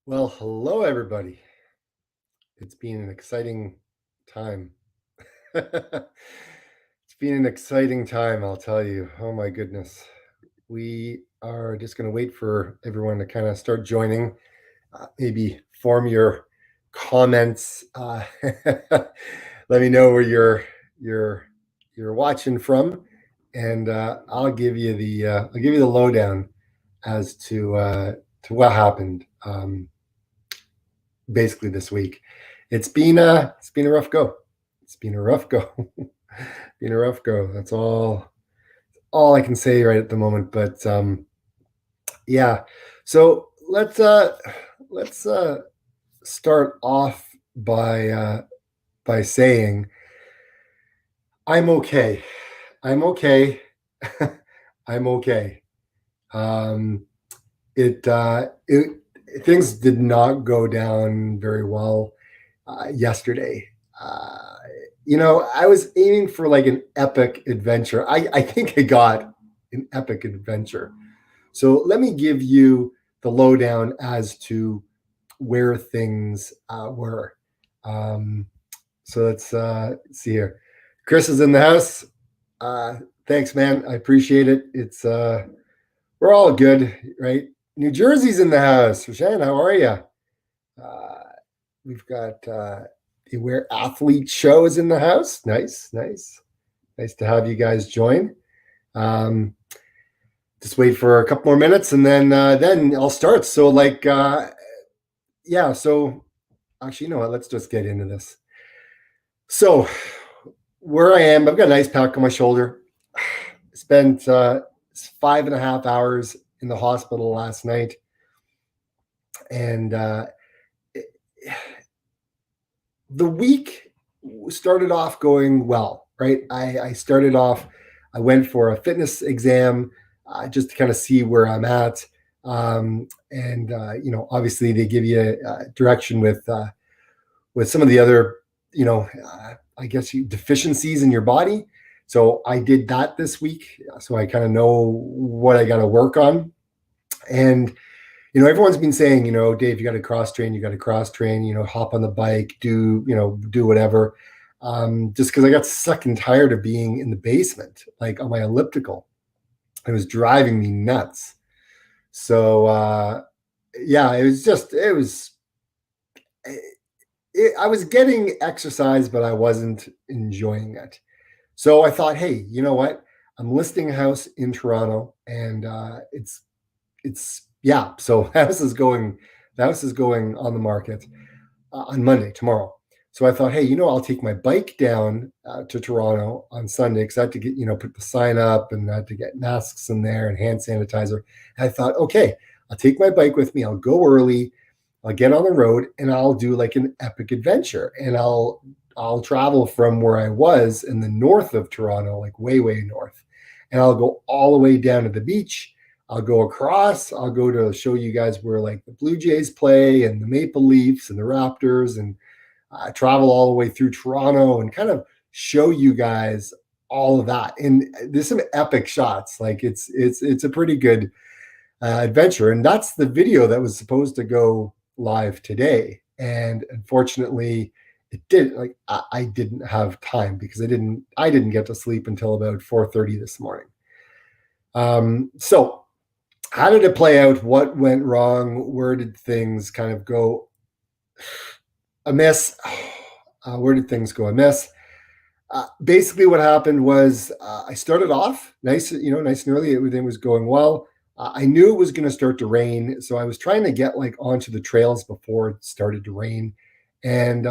Well, hello, everybody. It's been an exciting time. It's been an exciting time, I'll tell you. Oh, my goodness. We are just going to wait for everyone to kind of start joining. Maybe form your comments. Let me know where you're you're watching from, and I'll give you the lowdown as to what happened. Basically this week. It's been a rough go. It's been a rough go. Been a rough go. That's all I can say right at the moment. But yeah. So let's start off by saying I'm okay. I'm okay. I'm okay. Um, it things did not go down very well yesterday. Uh, I was aiming for like an epic adventure. I think I got an epic adventure. So let me give you the lowdown as to where things were. Um, so let's see here. Chris is in the house. Thanks, man. I appreciate it. It's we're all good, right? New Jersey's in the house. Rashan, how are you? Uh, we've got the Aware Athlete Show is in the house. Nice, nice, nice to have you guys join. Um, just wait for a couple more minutes, and then I'll start. So, yeah. So, actually, you know what? Let's just get into this. So, where I am, I've got an ice pack on my shoulder. Spent 5.5 hours in the hospital last night, and the week started off going well, right? I started off, I went for a fitness exam just to kind of see where I'm at. Obviously they give you direction with some of the other, I guess deficiencies in your body. So I did that this week. So I kind of know what I got to work on. And everyone's been saying, Dave, you got to cross train, hop on the bike, do whatever. Just because I got sick and tired of being in the basement, like on my elliptical. It was driving me nuts. So, yeah, I was getting exercise, but I wasn't enjoying it. So I thought, hey, you know what? I'm listing a house in Toronto, and it's yeah. So the house is going on the market on Monday, tomorrow. So I thought, hey, I'll take my bike down to Toronto on Sunday because I had to get, put the sign up and I had to get masks in there and hand sanitizer. And I thought, okay, I'll take my bike with me. I'll go early. I'll get on the road and I'll do like an epic adventure. And I'll travel from where I was in the north of Toronto, like way north, and I'll go all the way down to the beach. I'll go across. I'll go to show you guys where like the Blue Jays play and the Maple Leafs and the Raptors, and travel all the way through Toronto and kind of show you guys all of that. And there's some epic shots. Like it's a pretty good adventure. And that's the video that was supposed to go live today. And unfortunately, it did. Like I didn't have time because I didn't get to sleep until about 4:30 this morning. So how did it play out? What went wrong? Where did things kind of go amiss? Where did things go amiss? Basically, what happened was I started off nice, nice and early. Everything was going well. I knew it was going to start to rain, so I was trying to get like onto the trails before it started to rain, and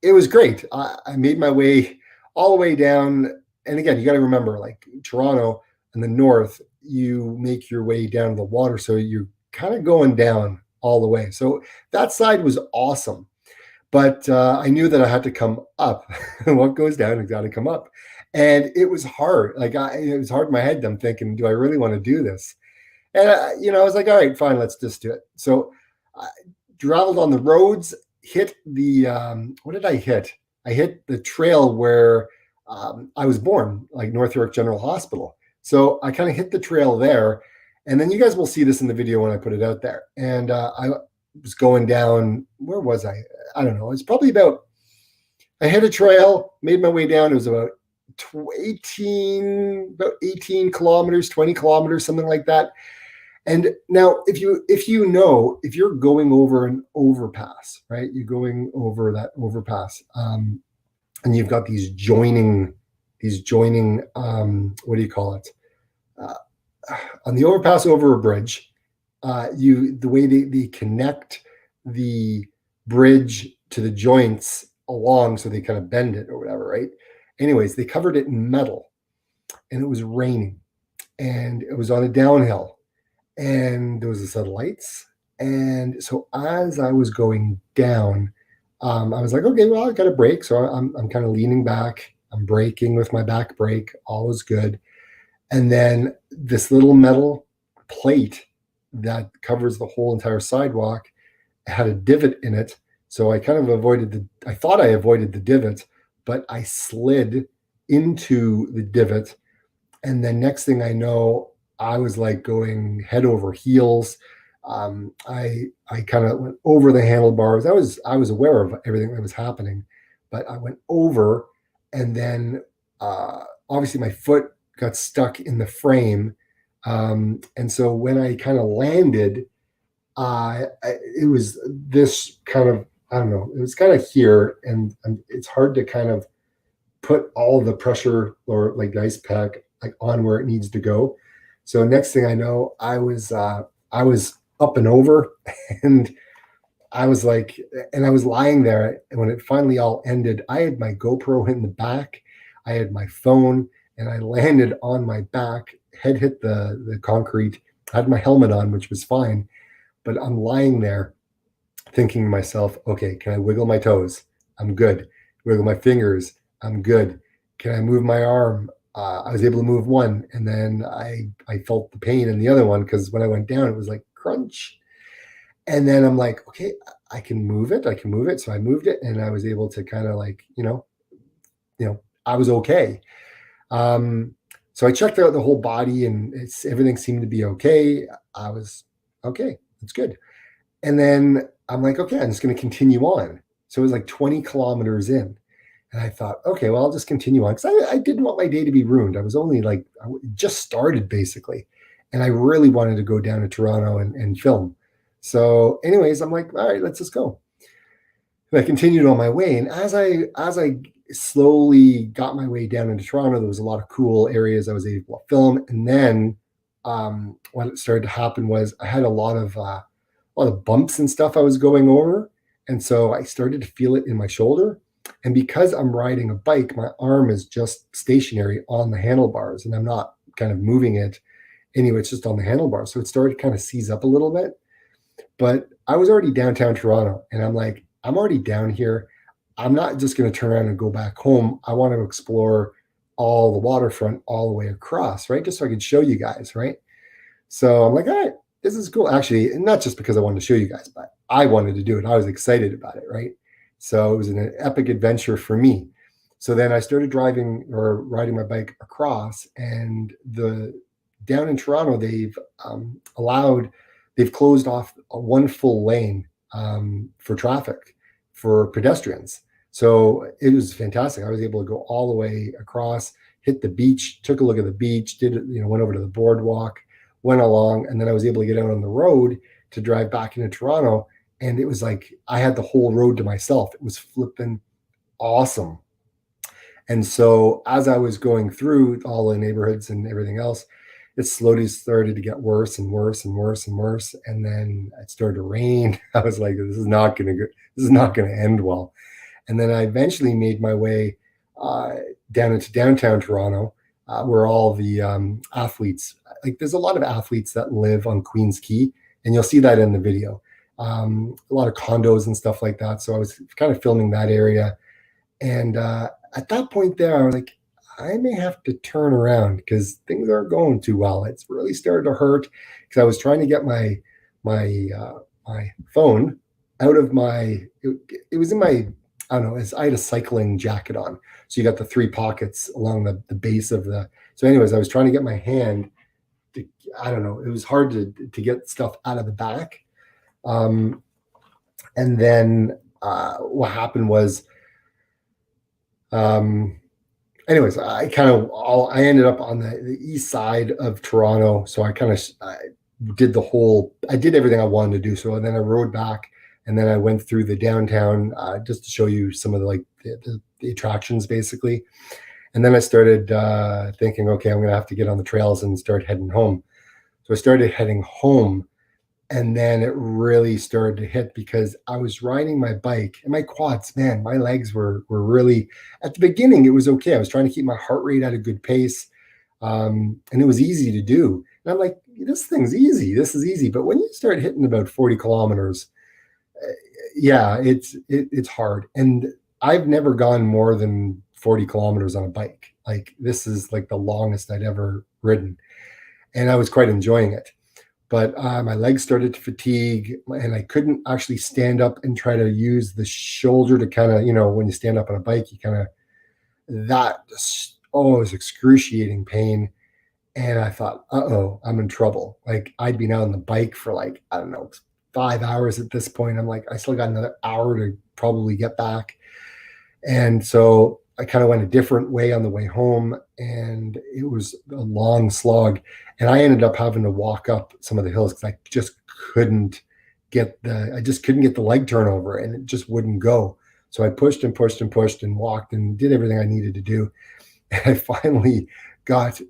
it was great. I made my way all the way down, and again, you got to remember, like Toronto in the north, you make your way down to the water, so you're kind of going down all the way. So that side was awesome, but I knew that I had to come up. What goes down has got to come up, and it was hard. Like it was hard in my head. I'm thinking, do I really want to do this? And I was like, all right, fine, let's just do it. So I traveled on the roads, hit the what did I hit? I hit the trail where I was born, like North York General Hospital. So I kind of hit the trail there, and then you guys will see this in the video when I put it out there. And I was going down. Where was I? I don't know. It's probably I hit a trail, made my way down. It was about 18 kilometers, 20 kilometers, something like that. And now if you're going over an overpass, right? You're going over that overpass, and you've got these joining, what do you call it? Uh, on the overpass over a bridge, the way they connect the bridge to the joints along, so they kind of bend it or whatever, right? Anyways, they covered it in metal, and it was raining, and it was on a downhill, and there was a set of lights. And so as I was going down, I was like, okay, well, I got to brake. So I'm kind of leaning back. I'm braking with my back brake. All is good. And then this little metal plate that covers the whole entire sidewalk had a divot in it. So I kind of I thought I avoided the divot, but I slid into the divot. And then next thing I know, I was like going head over heels. I kind of went over the handlebars. I was aware of everything that was happening, but I went over, and then obviously my foot got stuck in the frame, and so when I kind of landed, it was this kind of, I don't know, it was kind of here, and it's hard to kind of put all the pressure or like the ice pack like on where it needs to go. So next thing I know, I was up and over, and I was like, and I was lying there. And when it finally all ended, I had my GoPro in the back, I had my phone, and I landed on my back. Head hit the concrete. I had my helmet on, which was fine, but I'm lying there, thinking to myself, okay, can I wiggle my toes? I'm good. Wiggle my fingers. I'm good. Can I move my arm? I was able to move one, and then I felt the pain in the other one, because when I went down, it was like crunch. And then I'm like, okay, I can move it. I can move it. So I moved it, and I was able to kind of like, I was okay. So I checked out the whole body, and everything seemed to be okay. I was okay. That's good. And then I'm like, okay, I'm just going to continue on. So it was like 20 kilometers in. And I thought, okay, well, I'll just continue on, because I didn't want my day to be ruined. I was only like, I just started basically. And I really wanted to go down to Toronto and film. So anyways, I'm like, all right, let's just go. And I continued on my way. And as I slowly got my way down into Toronto, there was a lot of cool areas I was able to film. And then what started to happen was I had a lot of bumps and stuff I was going over. And so I started to feel it in my shoulder. And because I'm riding a bike, my arm is just stationary on the handlebars, and I'm not kind of moving it. Anyway, it's just on the handlebars. So it started to kind of seize up a little bit. But I was already downtown Toronto, and I'm like, I'm already down here. I'm not just going to turn around and go back home. I want to explore all the waterfront all the way across, right? Just so I could show you guys, right? So I'm like, all right, this is cool. Actually, not just because I wanted to show you guys, but I wanted to do it. I was excited about it, right? So it was an epic adventure for me. So then I started driving or riding my bike across, and down in Toronto, they've closed off one full lane for traffic for pedestrians. So it was fantastic. I was able to go all the way across, hit the beach, took a look at the beach, went over to the boardwalk, went along, and then I was able to get out on the road to drive back into Toronto. And it was like I had the whole road to myself. It was flipping awesome. And so as I was going through all the neighborhoods and everything else, it slowly started to get worse and worse and worse and worse. And then it started to rain. I was like, this is not going to end well. And then I eventually made my way down into downtown Toronto, where all the athletes, like there's a lot of athletes that live on Queen's Quay, and you'll see that in the video. A lot of condos and stuff like that. So I was kind of filming that area. And at that point there, I was like, I may have to turn around because things aren't going too well. It's really started to hurt, because I was trying to get my phone out of it was in my, I don't know, I had a cycling jacket on. So you got the 3 pockets along the base of so anyways, I was trying to get my hand I don't know, it was hard to get stuff out of the back. And then what happened was, um, anyways, I ended up on the east side of Toronto. So I I did everything I wanted to do. So then I rode back, and then I went through the downtown, just to show you some of the attractions basically. And then I started thinking, okay, I'm going to have to get on the trails and start heading home. So I started heading home, and then it really started to hit because I was riding my bike and my quads, man, my legs were really, at the beginning, it was okay. I was trying to keep my heart rate at a good pace. And it was easy to do. And I'm like, this thing's easy. This is easy. But when you start hitting about 40 kilometers, yeah, it's hard. And I've never gone more than 40 kilometers on a bike. Like, this is like the longest I'd ever ridden. And I was quite enjoying it, but my legs started to fatigue, and I couldn't actually stand up and try to use the shoulder to kind of, when you stand up on a bike, you kind of, that, oh, it was excruciating pain. And I thought, uh-oh, I'm in trouble. Like, I'd been out on the bike for, like, I don't know, 5 hours at this point. I'm like, I still got another hour to probably get back. And so I kind of went a different way on the way home, and it was a long slog. And I ended up having to walk up some of the hills because I just couldn't get the leg turnover, and it just wouldn't go. So I pushed and pushed and pushed and walked and did everything I needed to do. And I finally got back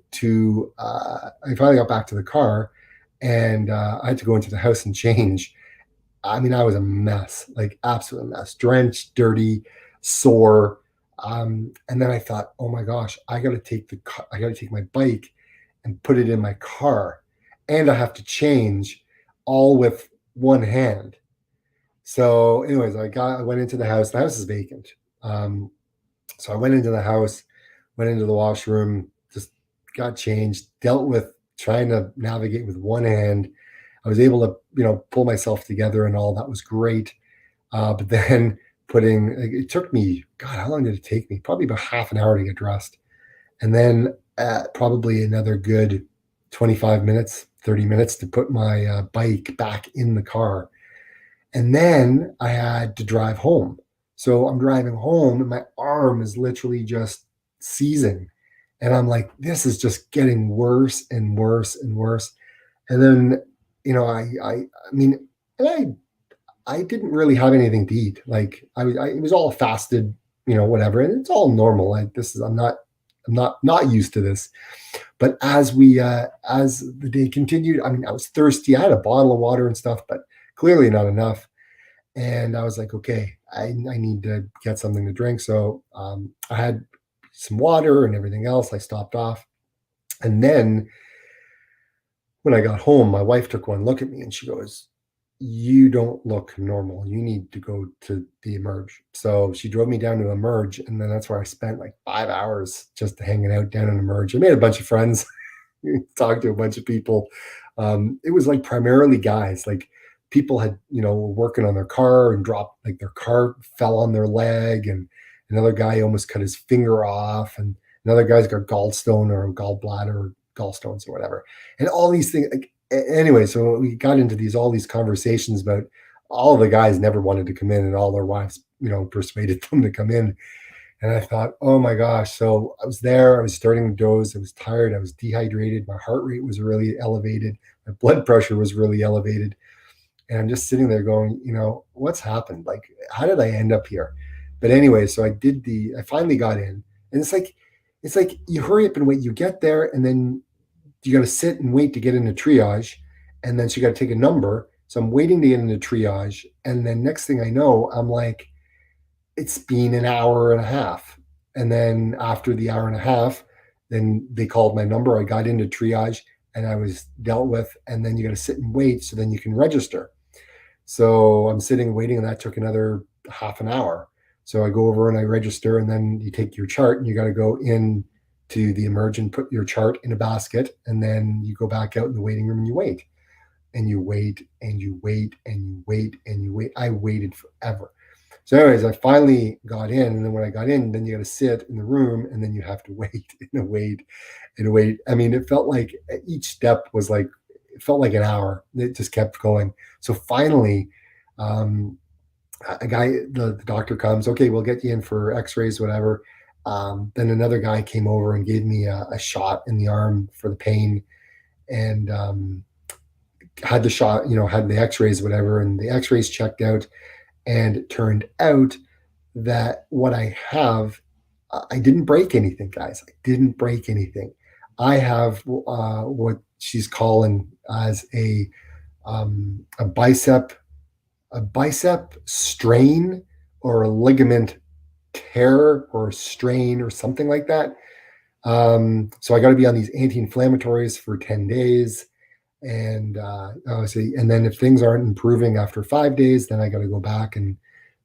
to the car, and I had to go into the house and change. I mean, I was a mess, like absolute mess, drenched, dirty, sore. And then I thought, oh my gosh, I got to take my bike and put it in my car, and I have to change all with one hand. So, anyways, I went into the house. The house is vacant. So I went into the house, went into the washroom, just got changed, dealt with trying to navigate with one hand. I was able to, pull myself together and all. That was great. But then it took me, God, how long did it take me? Probably about half an hour to get dressed. And then probably another good 25 minutes, 30 minutes to put my bike back in the car. And then I had to drive home. So I'm driving home, and my arm is literally just seizing. And I'm like, this is just getting worse and worse and worse. And then, I mean, and I didn't really have anything to eat. Like, it was all fasted, whatever, and it's all normal. Like, I'm not used to this. But as the day continued, I mean, I was thirsty. I had a bottle of water and stuff, but clearly not enough. And I was like, okay, I need to get something to drink. So I had some water and everything else. I stopped off, and then when I got home, my wife took one look at me and she goes, you don't look normal. You need to go to the Emerge. So she drove me down to Emerge, and then that's where I spent like 5 hours just hanging out down in Emerge. I made a bunch of friends, talked to a bunch of people. It was like primarily guys. Like, people had, were working on their car and dropped, like, their car fell on their leg, and another guy almost cut his finger off, and another guy's got gallstone or gallbladder or gallstones or whatever, and all these things. Like, anyway, so we got into all these conversations about all the guys never wanted to come in, and all their wives, persuaded them to come in. And I thought, oh my gosh. So I was there, I was starting to doze, I was tired, I was dehydrated, my heart rate was really elevated, my blood pressure was really elevated. And I'm just sitting there going, what's happened? Like, how did I end up here? But anyway, so I finally got in, and it's like you hurry up and wait. You get there, and then you got to sit and wait to get into triage. And then so you got to take a number. So I'm waiting to get into triage. And then next thing I know, I'm like, it's been an hour and a half. And then after the hour and a half, then they called my number. I got into triage, and I was dealt with. And then you got to sit and wait so then you can register. So I'm sitting waiting, and that took another half an hour. So I go over and I register, and then you take your chart, and you got to go in to the Emerge and put your chart in a basket, and then you go back out in the waiting room and you wait. And you wait and you wait and you wait and you wait. I waited forever. So anyways, I finally got in, and then when I got in, then you got to sit in the room, and then you have to wait and wait and wait. I mean, it felt like each step it felt like an hour. It just kept going. So finally, the doctor comes, okay, we'll get you in for x-rays, whatever. Then another guy came over and gave me a shot in the arm for the pain, and had the shot, had the x-rays, whatever, and the x-rays checked out, and it turned out that what I have, I didn't break anything, guys. I didn't break anything. I have what she's calling as a bicep strain, or a ligament tear or strain or something like that. So I got to be on these anti-inflammatories for 10 days. And obviously, and then if things aren't improving after 5 days, then I got to go back and,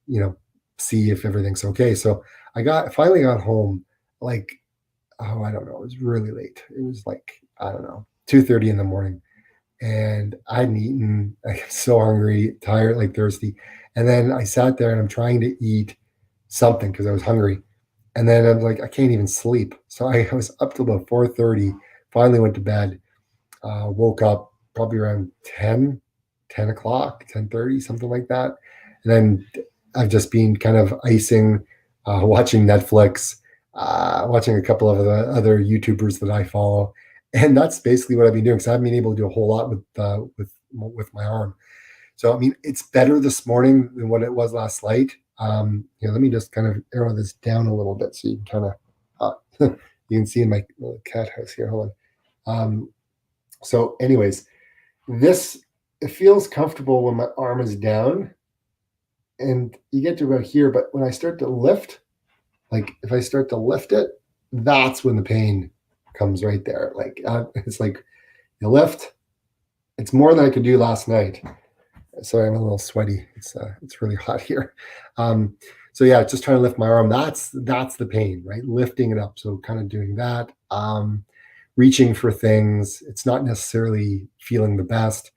you know, see if everything's okay. So finally got home, like, oh, I don't know, it was really late. It was like, I don't know, 2:30 in the morning. And I hadn't eaten. I was so hungry, tired, like thirsty. And then I sat there and I'm trying to eat something because I was hungry. And then I'm like, I can't even sleep. So I was up till about 4:30, finally went to bed, woke up probably around 10 o'clock, 10:30, something like that. And then I've just been kind of icing, watching Netflix, watching a couple of the other YouTubers that I follow. And that's basically what I've been doing. So I haven't been able to do a whole lot with my arm. So I mean, it's better this morning than what it was last night. Let me just kind of arrow this down a little bit so you can kind of you can see in my little cat house here. Hold on. So, anyways, it feels comfortable when my arm is down, and you get to about here. But when I start to lift, like if I start to lift it, that's when the pain comes right there. Like it's like you lift. It's more than I could do last night. Sorry, I'm a little sweaty. It's really hot here. So yeah, just trying to lift my arm. That's the pain, right? Lifting it up. So kind of doing that. Reaching for things. It's not necessarily feeling the best.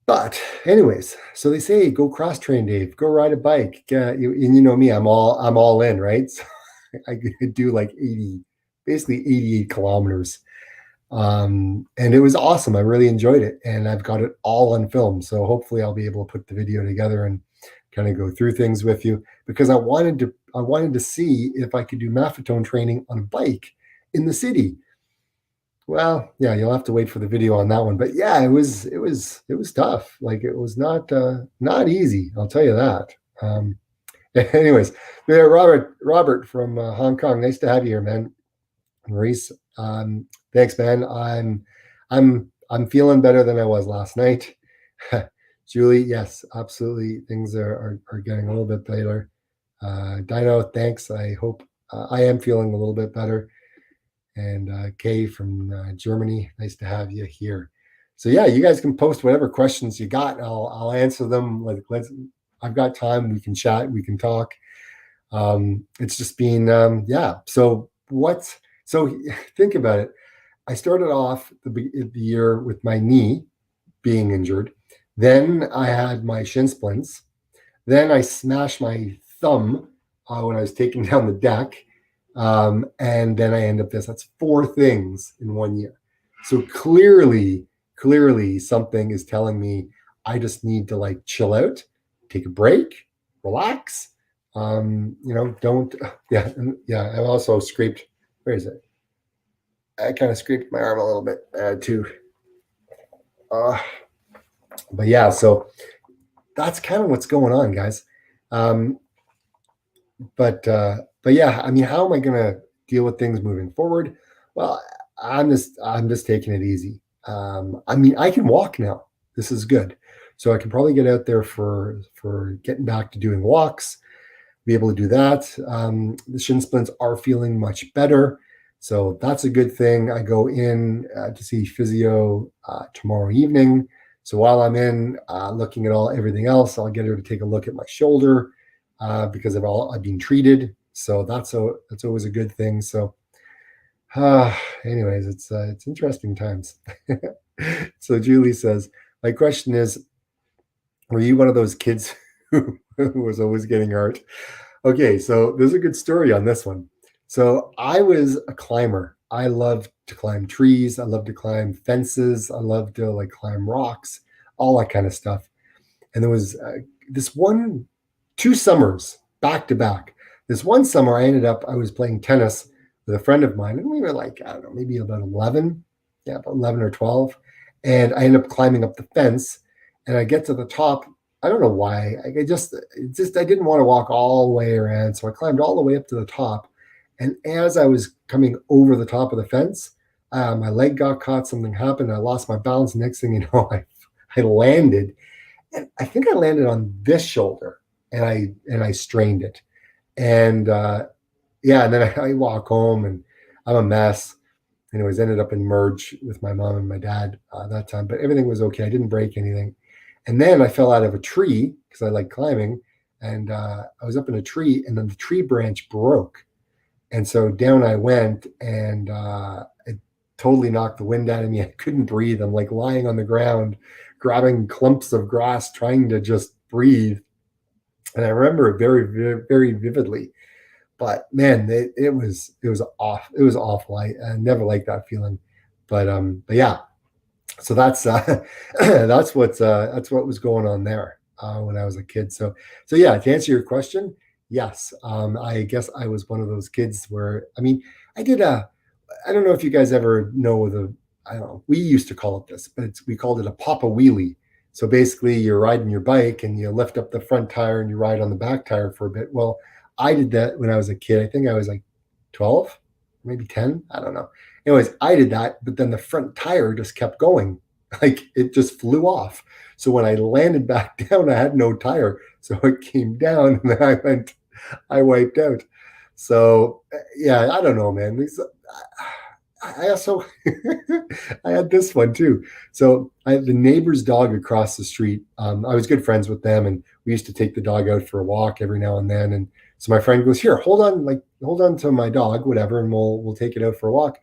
But anyways, so they say go cross train, Dave. Go ride a bike. And you know me, I'm all in, right? So I could do like basically 88 kilometers. And it was awesome. I really enjoyed it, and I've got it all on film. So hopefully I'll be able to put the video together and kind of go through things with you, because I wanted to see if I could do Maffetone training on a bike in the city. Well, yeah, you'll have to wait for the video on that one. But yeah, it was tough. Like it was not easy. I'll tell you that. Anyways, yeah, Robert from Hong Kong. Nice to have you here, man. Maurice, thanks, man. I'm feeling better than I was last night. Julie, yes, absolutely. Things are getting a little bit better. Dino, thanks. I hope I am feeling a little bit better. And Kay from Germany, nice to have you here. So yeah, you guys can post whatever questions you got. I'll answer them. I've got time. We can chat. We can talk. It's just been So think about it. I started off the year with my knee being injured. Then I had my shin splints. Then I smashed my thumb when I was taking down the deck. And then I end up this. That's 4 things in 1 year. So clearly something is telling me I just need to like chill out, take a break, relax. Don't. Yeah. I also scraped. Where is it? I kind of scraped my arm a little bit too. But yeah, so that's kind of what's going on, guys. But yeah, I mean, how am I going to deal with things moving forward? Well, I'm just taking it easy. I mean, I can walk now. This is good. So I can probably get out there for getting back to doing walks, be able to do that. The shin splints are feeling much better. So that's a good thing. I go in to see physio tomorrow evening. So while I'm in looking at everything else, I'll get her to take a look at my shoulder because I've been treated. So that's always a good thing. So anyways, it's interesting times. So Julie says, my question is, were you one of those kids who was always getting hurt? Okay, so there's a good story on this one. So I was a climber. I loved to climb trees. I loved to climb fences. I loved to climb rocks, all that kind of stuff. And there was 2 summers back to back. This one summer, I was playing tennis with a friend of mine, and we were like, I don't know, maybe about 11, yeah, about 11 or 12. And I ended up climbing up the fence, and I get to the top. I don't know why. I didn't want to walk all the way around, so I climbed all the way up to the top. And as I was coming over the top of the fence, my leg got caught. Something happened. I lost my balance. Next thing you know, I landed, and I think I landed on this shoulder, and I strained it. And yeah, and then I walk home, and I'm a mess. Anyways, ended up in merge with my mom and my dad that time, but everything was okay. I didn't break anything. And then I fell out of a tree because I like climbing, and I was up in a tree, and then the tree branch broke, and so down I went, and it totally knocked the wind out of me. I couldn't breathe. I'm like lying on the ground, grabbing clumps of grass, trying to just breathe. And I remember it very, very, very vividly. But man, it was off. It was awful. I never liked that feeling. But yeah. So that's what was going on there when I was a kid. So yeah, to answer your question, yes. I guess I was one of those kids where, I mean, I did a I don't know if you guys ever know I don't know, we used to call it this, but we called it a papa wheelie. So basically, you're riding your bike and you lift up the front tire and you ride on the back tire for a bit. Well, I did that when I was a kid. I think I was like 12, maybe 10. I don't know. Anyways, I did that, but then the front tire just kept going. Like it just flew off. So when I landed back down, I had no tire. So it came down and then I wiped out. So yeah, I don't know, man. I also I had this one too. So I had the neighbor's dog across the street. I was good friends with them, and we used to take the dog out for a walk every now and then. And so my friend goes, "Here, hold on to my dog, whatever, and we'll take it out for a walk."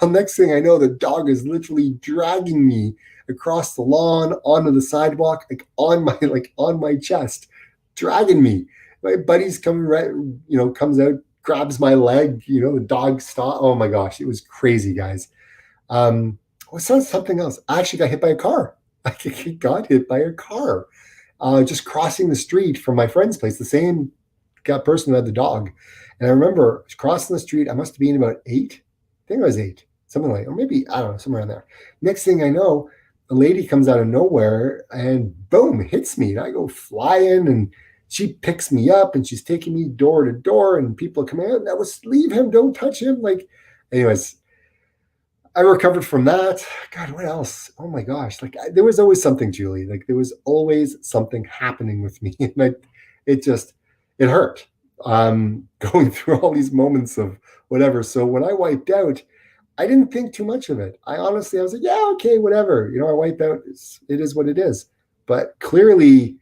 Well, next thing I know, the dog is literally dragging me across the lawn onto the sidewalk, like on my chest, dragging me. My buddy's coming right, comes out, grabs my leg, the dog stopped. Oh my gosh, it was crazy, guys. Something else. I actually got hit by a car. I got hit by a car just crossing the street from my friend's place, the same person who had the dog. And I remember crossing the street. I must have been about 8. I think I was 8, something like, or maybe, I don't know, somewhere in there. Next thing I know, a lady comes out of nowhere and boom, hits me. And I go flying, and she picks me up, and she's taking me door to door, and people are coming out. And I was, leave him, don't touch him. Like, anyways, I recovered from that. God, what else? Oh my gosh. Like there was always something, Julie. Like there was always something happening with me. And it hurt. Going through all these moments of whatever. So when I wiped out, I didn't think too much of it. I was like, yeah, okay, whatever. I wiped out. It is what it is. But clearly,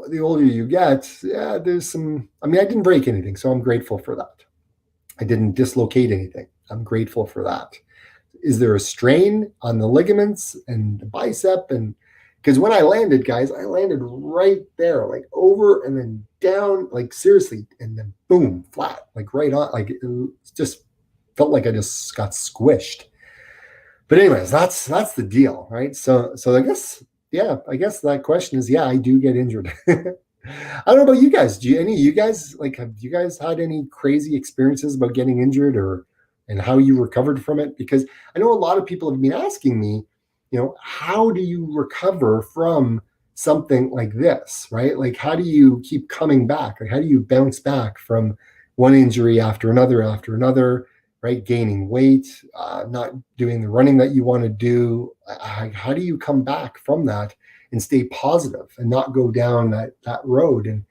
the older you get, yeah, there's some, I didn't break anything. So I'm grateful for that. I didn't dislocate anything. I'm grateful for that. Is there a strain on the ligaments and the bicep? And because when I landed, guys, I landed right there, like over and then down, like seriously, and then boom, flat, like right on, like it just felt like I just got squished. But anyways, that's the deal, right? So I guess, yeah, I guess that question is, yeah, I do get injured. I don't know about you guys. Have you guys had any crazy experiences about getting injured and how you recovered from it? Because I know a lot of people have been asking me, how do you recover from something like this, right? Like, how do you keep coming back? Like, how do you bounce back from one injury after another, right? Gaining weight, not doing the running that you want to do. How do you come back from that and stay positive and not go down that road? And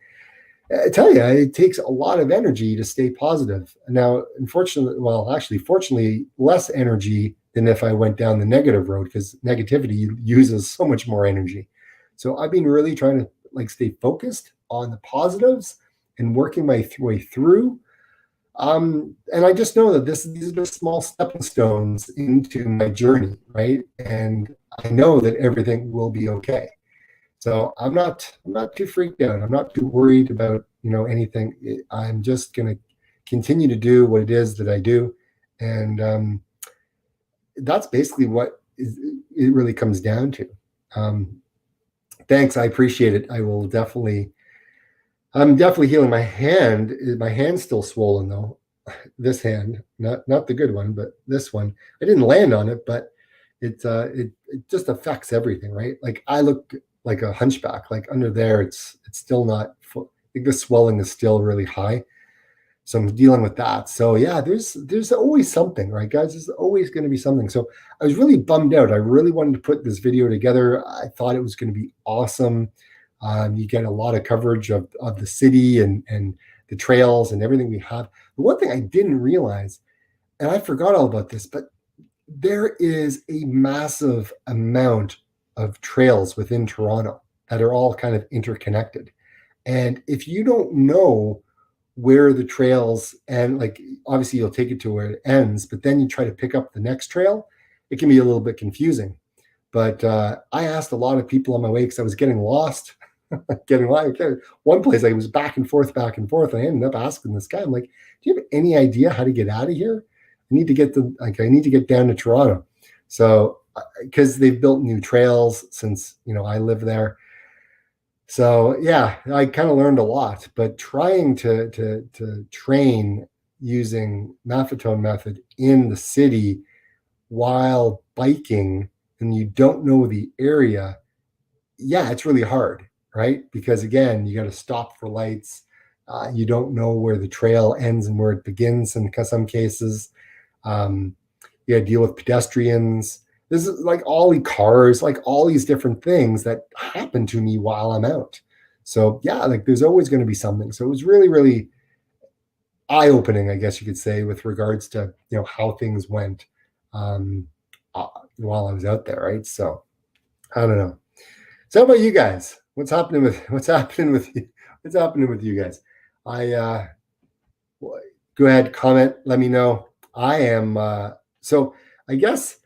I tell you, it takes a lot of energy to stay positive. Now, fortunately, less energy than if I went down the negative road, because negativity uses so much more energy. So I've been really trying to stay focused on the positives and working my way through. And I just know that these are just small stepping stones into my journey, right? And I know that everything will be okay. So I'm not too freaked out. I'm not too worried about, anything. I'm just going to continue to do what it is that I do. And that's basically what it really comes down to. Thanks. I appreciate it. I'm definitely healing. My hand's still swollen though. This hand, not the good one, but this one. I didn't land on it, but it just affects everything, right? Like I look like a hunchback. Like under there, it's still not full. I think the swelling is still really high. So I'm dealing with that. So yeah, there's always something, right, guys? There's always going to be something. So I was really bummed out. I really wanted to put this video together. I thought it was going to be awesome. You get a lot of coverage of the city and the trails and everything we have. The one thing I didn't realize, and I forgot all about this, but there is a massive amount of trails within Toronto that are all kind of interconnected. And if you don't know where the trails and like obviously you'll take it to where it ends, but then you try to pick up the next trail, it can be a little bit confusing. But I asked a lot of people on my way because I was getting lost. Getting lost. One place I was back and forth, back and forth. And I ended up asking this guy, I'm like, do you have any idea how to get out of here? I need to get down to Toronto. So because they've built new trails since I live there. So yeah, I kind of learned a lot, but trying to train using Maffetone method in the city while biking and you don't know the area, yeah, it's really hard, right? Because again, you got to stop for lights. You don't know where the trail ends and where it begins in some cases. You got to deal with pedestrians. This is like all the cars, like all these different things that happen to me while I'm out. So yeah, like there's always going to be something. So it was really, really eye-opening, I guess you could say, with regards to how things went um, while I was out there, right? So I don't know. So how about you guys? What's happening with you? What's happening with you guys? I go ahead, comment, let me know. I am so I guess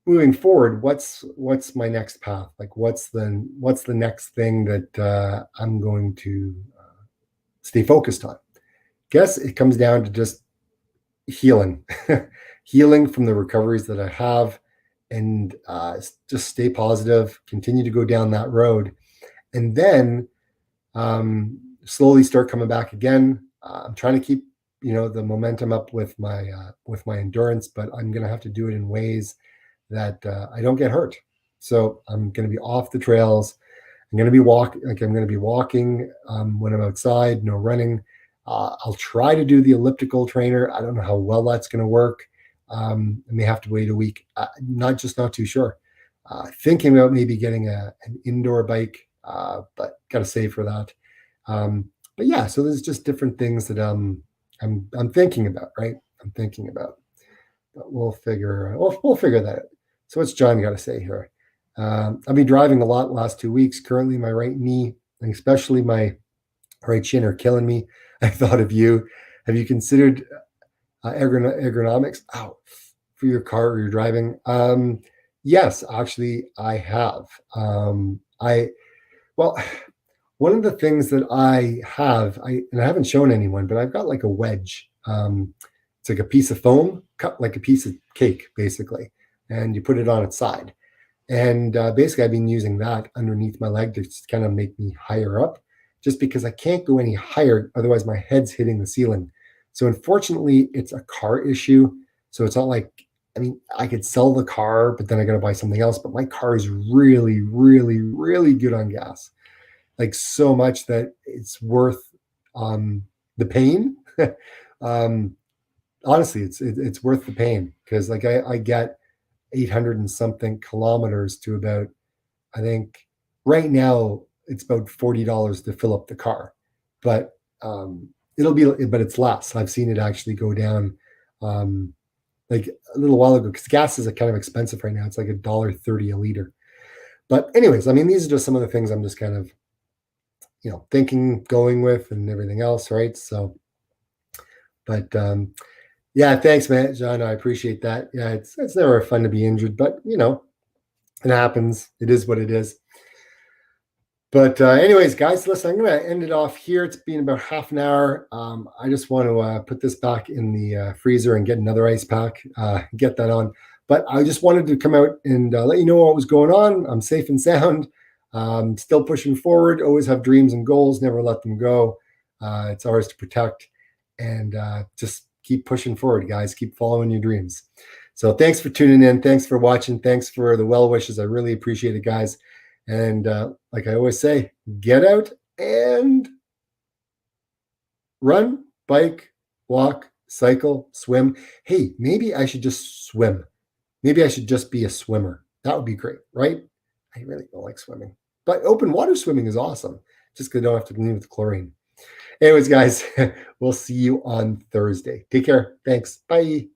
moving forward, what's my next path? Like what's the next thing that I'm going to stay focused on? Guess it comes down to just healing, healing from the recoveries that I have, and just stay positive, continue to go down that road, and then slowly start coming back again. I'm trying to keep the momentum up with my endurance, but I'm going to have to do it in ways that I don't get hurt. So I'm going to be off the trails. I'm going to be walking when I'm outside, no running. I'll try to do the elliptical trainer. I don't know how well that's going to work. I may have to wait a week. Not too sure. Thinking about maybe getting an indoor bike, but got to save for that. But yeah, so there's just different things that I'm thinking about, right? I'm thinking about, but we'll figure that out. So what's John got to say here? I've been driving a lot the last 2 weeks. Currently, my right knee, and especially my right shin, are killing me. I thought of you. Have you considered ergonomics for your car or your driving? Yes, actually, I have. One of the things that I have, I haven't shown anyone, but I've got like a wedge. It's like a piece of foam, cut like a piece of cake, basically, and you put it on its side. And basically, I've been using that underneath my leg to kind of make me higher up, just because I can't go any higher. Otherwise, my head's hitting the ceiling. So unfortunately, it's a car issue. So it's not like, I could sell the car, but then I got to buy something else. But my car is really, really, really good on gas. Like so much that it's worth the pain. Honestly, it's worth the pain, because like I get 800 and something kilometers to about, I think right now it's about $40 to fill up the car, but but it's less. I've seen it actually go down like a little while ago, because gas is kind of expensive right now. It's like $1.30 a liter. But anyways, these are just some of the things I'm just kind of thinking, going with, and everything else, right? So, but yeah, thanks, man, John. I appreciate that. Yeah, it's never fun to be injured, but it happens. It is what it is. But anyways, guys, listen, I'm going to end it off here. It's been about half an hour. I just want to put this back in the freezer and get another ice pack, get that on. But I just wanted to come out and let you know what was going on. I'm safe and sound. Still pushing forward. Always have dreams and goals. Never let them go. It's ours to protect, and just keep pushing forward, guys. Keep following your dreams. So thanks for tuning in. Thanks for watching. Thanks for the well wishes. I really appreciate it, guys. And like I always say, get out and run, bike, walk, cycle, swim. Hey, maybe I should just swim. Maybe I should just be a swimmer. That would be great, right? I really don't like swimming, but open water swimming is awesome. Just because I don't have to deal with chlorine. Anyways, guys, we'll see you on Thursday. Take care. Thanks. Bye.